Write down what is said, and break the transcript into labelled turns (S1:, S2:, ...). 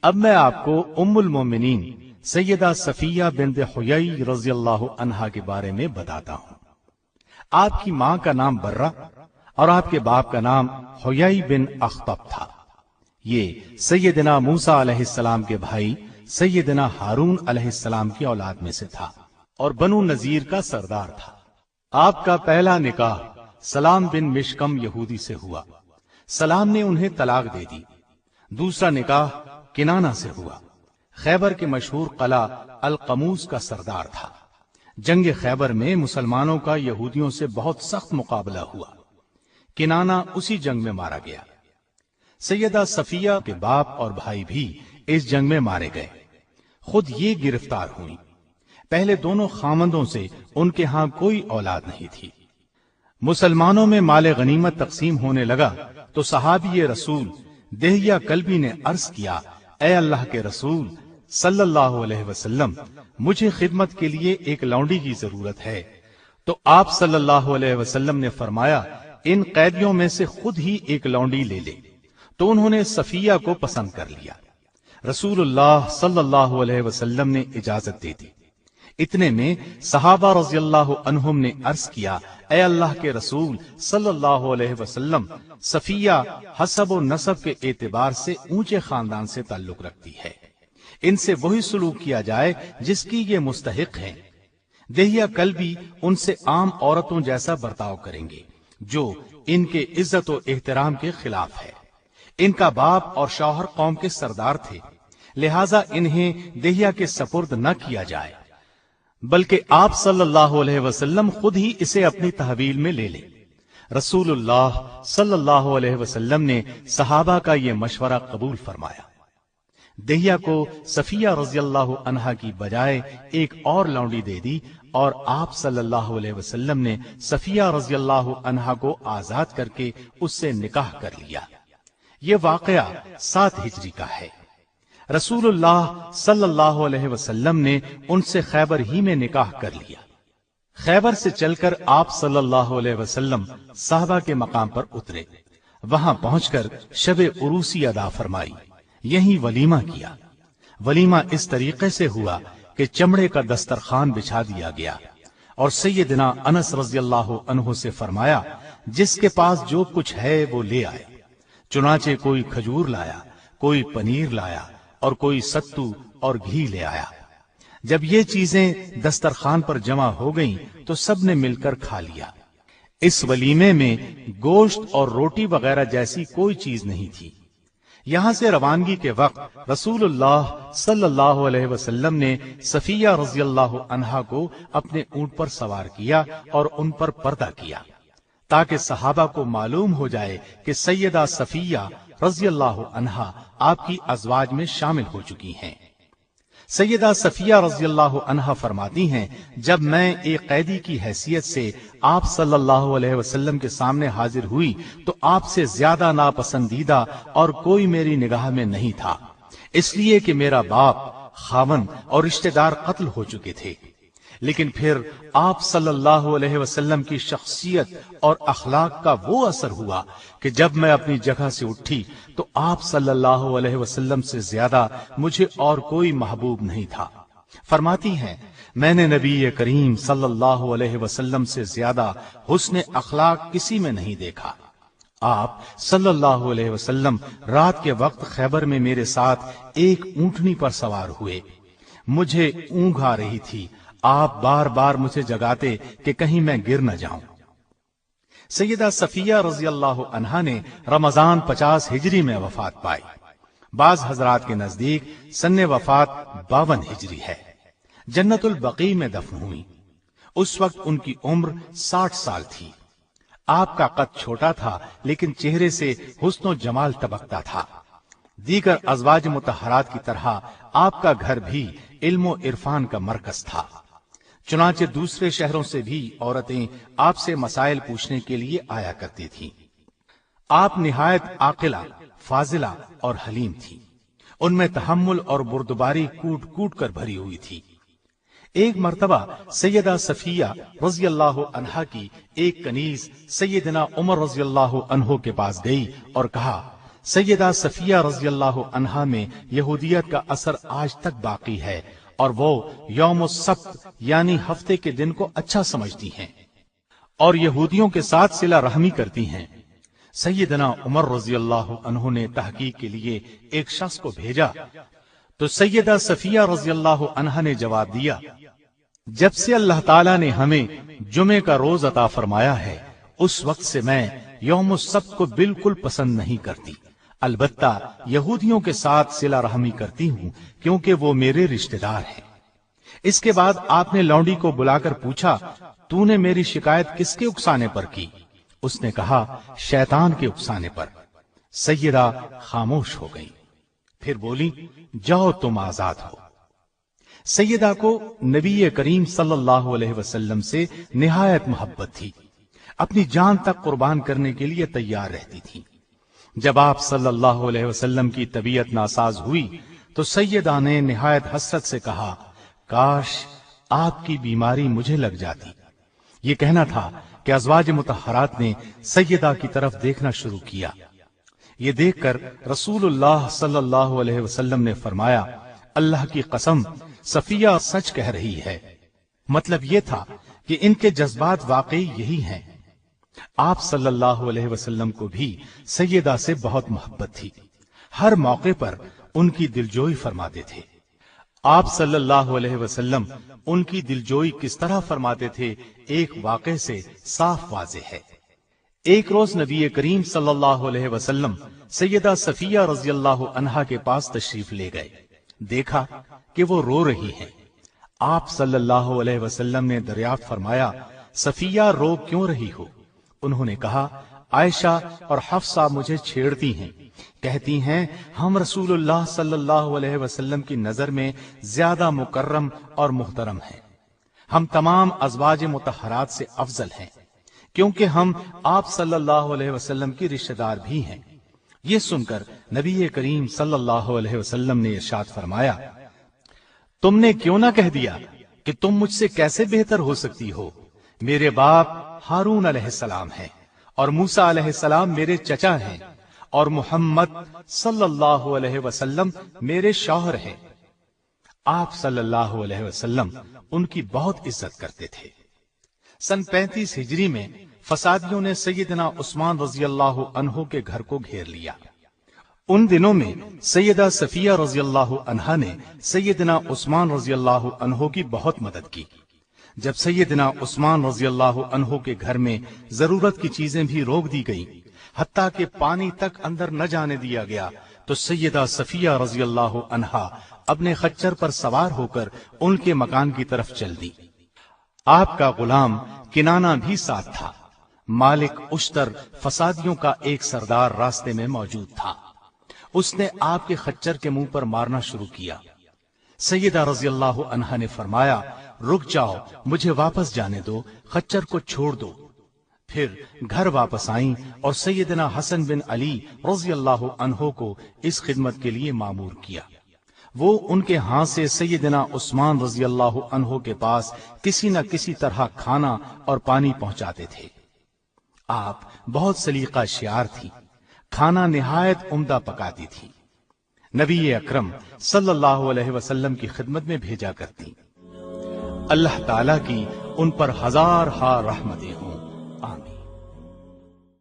S1: اب میں آپ کو ام المومنین سیدہ صفیہ بنت حیی رضی اللہ عنہا کے بارے میں بتاتا ہوں۔ آپ کی ماں کا نام برہ اور آپ کے باپ کا نام حیی بن اخطب تھا۔ یہ سیدنا موسیٰ علیہ السلام کے بھائی سیدنا ہارون علیہ السلام کی اولاد میں سے تھا اور بنو نذیر کا سردار تھا۔ آپ کا پہلا نکاح سلام بن مشکم یہودی سے ہوا۔ سلام نے انہیں طلاق دے دی۔ دوسرا نکاح کنانہ سے ہوا۔ خیبر کے مشہور قلعہ القموس کا سردار تھا۔ جنگ خیبر میں مسلمانوں کا یہودیوں سے بہت سخت مقابلہ ہوا۔ کنانہ اسی جنگ میں مارا گیا۔ سیدہ صفیہ کے باپ اور بھائی بھی اس جنگ میں مارے گئے۔ خود یہ گرفتار ہوئی۔ پہلے دونوں خامندوں سے ان کے ہاں کوئی اولاد نہیں تھی۔ مسلمانوں میں مال غنیمت تقسیم ہونے لگا تو صحابی رسول دہیہ کلبی نے عرض کیا، اے اللہ کے رسول صلی اللہ علیہ وسلم، مجھے خدمت کے لیے ایک لونڈی کی ضرورت ہے۔ تو آپ صلی اللہ علیہ وسلم نے فرمایا، ان قیدیوں میں سے خود ہی ایک لونڈی لے لے۔ تو انہوں نے صفیہ کو پسند کر لیا۔ رسول اللہ صلی اللہ علیہ وسلم نے اجازت دے دی۔ اتنے میں صحابہ رضی اللہ عنہم نے عرض کیا، اے اللہ کے رسول صلی اللہ علیہ وسلم، صفیہ حسب و نسب کے اعتبار سے اونچے خاندان سے تعلق رکھتی ہے، ان سے وہی سلوک کیا جائے جس کی یہ مستحق ہیں۔ دہیہ کلبی ان سے عام عورتوں جیسا برتاؤ کریں گے جو ان کے عزت و احترام کے خلاف ہے۔ ان کا باپ اور شوہر قوم کے سردار تھے، لہذا انہیں دہیہ کے سپرد نہ کیا جائے، بلکہ آپ صلی اللہ علیہ وسلم خود ہی اسے اپنی تحویل میں لے لیں۔ رسول اللہ صلی اللہ علیہ وسلم نے صحابہ کا یہ مشورہ قبول فرمایا۔ دہیہ کو صفیہ رضی اللہ عنہا کی بجائے ایک اور لونڈی دے دی اور آپ صلی اللہ علیہ وسلم نے صفیہ رضی اللہ عنہا کو آزاد کر کے اس سے نکاح کر لیا۔ یہ واقعہ 7 ہجری کا ہے۔ رسول اللہ صلی اللہ علیہ وسلم نے ان سے خیبر ہی میں نکاح کر لیا۔ خیبر سے چل کر آپ صلی اللہ علیہ وسلم صحابہ کے مقام پر اترے۔ وہاں پہنچ کر شب عروسی ادا فرمائی، یہیں ولیمہ کیا۔ ولیمہ اس طریقے سے ہوا کہ چمڑے کا دسترخوان بچھا دیا گیا اور سیدنا انس رضی اللہ عنہ سے فرمایا، جس کے پاس جو کچھ ہے وہ لے آئے۔ چنانچہ کوئی کھجور لایا، کوئی پنیر لایا اور کوئی ستو اور گھی لے آیا۔ جب یہ چیزیں دسترخوان پر جمع ہو گئیں تو سب نے مل کر کھا لیا۔ اس ولیمے میں گوشت اور روٹی وغیرہ جیسی کوئی چیز نہیں تھی۔ یہاں سے روانگی کے وقت رسول اللہ صلی اللہ علیہ وسلم نے صفیہ رضی اللہ عنہا کو اپنے اونٹ پر سوار کیا اور ان پر پردہ کیا تاکہ صحابہ کو معلوم ہو جائے کہ سیدہ صفیہ رضی اللہ عنہا آپ کی ازواج میں شامل ہو چکی ہیں۔ سیدہ صفیہ رضی اللہ عنہا فرماتی ہیں، جب میں ایک قیدی کی حیثیت سے آپ صلی اللہ علیہ وسلم کے سامنے حاضر ہوئی تو آپ سے زیادہ ناپسندیدہ اور کوئی میری نگاہ میں نہیں تھا، اس لیے کہ میرا باپ، خاوند اور رشتہ دار قتل ہو چکے تھے۔ لیکن پھر آپ صلی اللہ علیہ وسلم کی شخصیت اور اخلاق کا وہ اثر ہوا کہ جب میں اپنی جگہ سے اٹھی تو آپ صلی اللہ علیہ وسلم سے زیادہ مجھے اور کوئی محبوب نہیں تھا۔ فرماتی ہیں، میں نے نبی کریم صلی اللہ علیہ وسلم سے زیادہ حسن اخلاق کسی میں نہیں دیکھا۔ آپ صلی اللہ علیہ وسلم رات کے وقت خیبر میں میرے ساتھ ایک اونٹنی پر سوار ہوئے۔ مجھے اونگ آ رہی تھی، آپ بار بار مجھے جگاتے کہ کہیں میں گر نہ جاؤں۔ سیدہ صفیہ رضی اللہ عنہا نے رمضان 50 ہجری میں وفات پائی۔ بعض حضرات کے نزدیک سن وفات 52 ہجری ہے۔ جنت البقیع میں دفن ہوئی۔ اس وقت ان کی عمر 60 سال تھی۔ آپ کا قد چھوٹا تھا لیکن چہرے سے حسن و جمال ٹپکتا تھا۔ دیگر ازواج مطہرات کی طرح آپ کا گھر بھی علم و عرفان کا مرکز تھا، چنانچہ دوسرے شہروں سے بھی عورتیں آپ سے مسائل پوچھنے کے لیے آیا کرتی تھیں۔ آپ نہایت عاقلہ، فاضلہ اور حلیم تھی۔ ان میں تحمل اور بردباری کوٹ کوٹ کر بھری ہوئی تھی۔ ایک مرتبہ سیدہ صفیہ رضی اللہ عنہا کی ایک کنیز سیدنا عمر رضی اللہ عنہ کے پاس گئی اور کہا، سیدہ صفیہ رضی اللہ عنہا میں یہودیت کا اثر آج تک باقی ہے اور وہ یوم السبت یعنی ہفتے کے دن کو اچھا سمجھتی ہیں اور یہودیوں کے ساتھ صلہ رحمی کرتی ہیں۔ سیدنا عمر رضی اللہ عنہ نے تحقیق کے لیے ایک شخص کو بھیجا تو سیدہ صفیہ رضی اللہ عنہا نے جواب دیا، جب سے اللہ تعالیٰ نے ہمیں جمعے کا روز عطا فرمایا ہے اس وقت سے میں یوم السبت کو بالکل پسند نہیں کرتی، البتہ یہودیوں کے ساتھ صلہ رحمی کرتی ہوں کیونکہ وہ میرے رشتہ دار ہیں۔ اس کے بعد آپ نے لونڈی کو بلا کر پوچھا، تو نے میری شکایت کس کے اکسانے پر کی؟ اس نے کہا، شیطان کے اکسانے پر۔ سیدہ خاموش ہو گئی، پھر بولی، جاؤ تم آزاد ہو۔ سیدہ کو نبی کریم صلی اللہ علیہ وسلم سے نہایت محبت تھی، اپنی جان تک قربان کرنے کے لیے تیار رہتی تھی۔ جب آپ صلی اللہ علیہ وسلم کی طبیعت ناساز ہوئی تو سیدہ نے نہایت حسرت سے کہا، کاش آپ کی بیماری مجھے لگ جاتی۔ یہ کہنا تھا کہ ازواج مطہرات نے سیدہ کی طرف دیکھنا شروع کیا۔ یہ دیکھ کر رسول اللہ صلی اللہ علیہ وسلم نے فرمایا، اللہ کی قسم صفیہ سچ کہہ رہی ہے۔ مطلب یہ تھا کہ ان کے جذبات واقعی یہی ہیں۔ آپ صلی اللہ علیہ وسلم کو بھی سیدہ سے بہت محبت تھی، ہر موقع پر ان کی دلجوئی فرماتے تھے۔ آپ صلی اللہ علیہ وسلم ان کی دلجوئی کس طرح فرماتے تھے، ایک واقعے سے صاف واضح ہے۔ ایک روز نبی کریم صلی اللہ علیہ وسلم سیدہ صفیہ رضی اللہ عنہا کے پاس تشریف لے گئے، دیکھا کہ وہ رو رہی ہیں۔ آپ صلی اللہ علیہ وسلم نے دریافت فرمایا، صفیہ رو کیوں رہی ہو؟ انہوں نے کہا، عائشہ اور حفصہ مجھے چھیڑتی ہیں، کہتی ہیں ہم رسول اللہ صلی اللہ علیہ وسلم کی نظر میں زیادہ مکرم اور محترم ہیں، ہم تمام ازواج مطہرات سے افضل ہیں کیونکہ ہم آپ صلی اللہ علیہ وسلم کی رشتہ دار بھی ہیں۔ یہ سن کر نبی کریم صلی اللہ علیہ وسلم نے ارشاد فرمایا، تم نے کیوں نہ کہہ دیا کہ تم مجھ سے کیسے بہتر ہو سکتی ہو؟ میرے باپ ہارون علیہ السلام ہیں اور موسیٰ علیہ السلام میرے چچا ہیں اور محمد صلی اللہ علیہ وسلم میرے شوہر ہیں۔ آپ صلی اللہ علیہ وسلم ان کی بہت عزت کرتے تھے۔ سن 35 ہجری میں فسادیوں نے سیدنا عثمان رضی اللہ عنہ کے گھر کو گھیر لیا۔ ان دنوں میں سیدہ صفیہ رضی اللہ عنہا نے سیدنا عثمان رضی اللہ عنہ کی بہت مدد کی۔ جب سیدنا عثمان رضی اللہ عنہ کے گھر میں ضرورت کی چیزیں بھی روک دی گئیں، حتیٰ کہ پانی تک اندر نہ جانے دیا گیا، تو سیدہ صفیہ رضی اللہ عنہا اپنے خچر پر سوار ہو کر ان کے مکان کی طرف چل دی۔ آپ کا غلام کنانہ بھی ساتھ تھا۔ مالک اشتر فسادیوں کا ایک سردار راستے میں موجود تھا، اس نے آپ کے خچر کے منہ پر مارنا شروع کیا۔ سیدہ رضی اللہ عنہا نے فرمایا، رک جاؤ، مجھے واپس جانے دو، خچر کو چھوڑ دو۔ پھر گھر واپس آئیں اور سیدنا حسن بن علی رضی اللہ عنہ کو اس خدمت کے لیے مامور کیا۔ وہ ان کے ہاتھ سے سیدنا عثمان رضی اللہ عنہ کے پاس کسی نہ کسی طرح کھانا اور پانی پہنچاتے تھے۔ آپ بہت سلیقہ شیار تھی، کھانا نہایت عمدہ پکاتی تھی، نبی اکرم صلی اللہ علیہ وسلم کی خدمت میں بھیجا کرتی۔ اللہ تعالیٰ کی ان پر ہزار ہار رحمتیں ہوں، آمین۔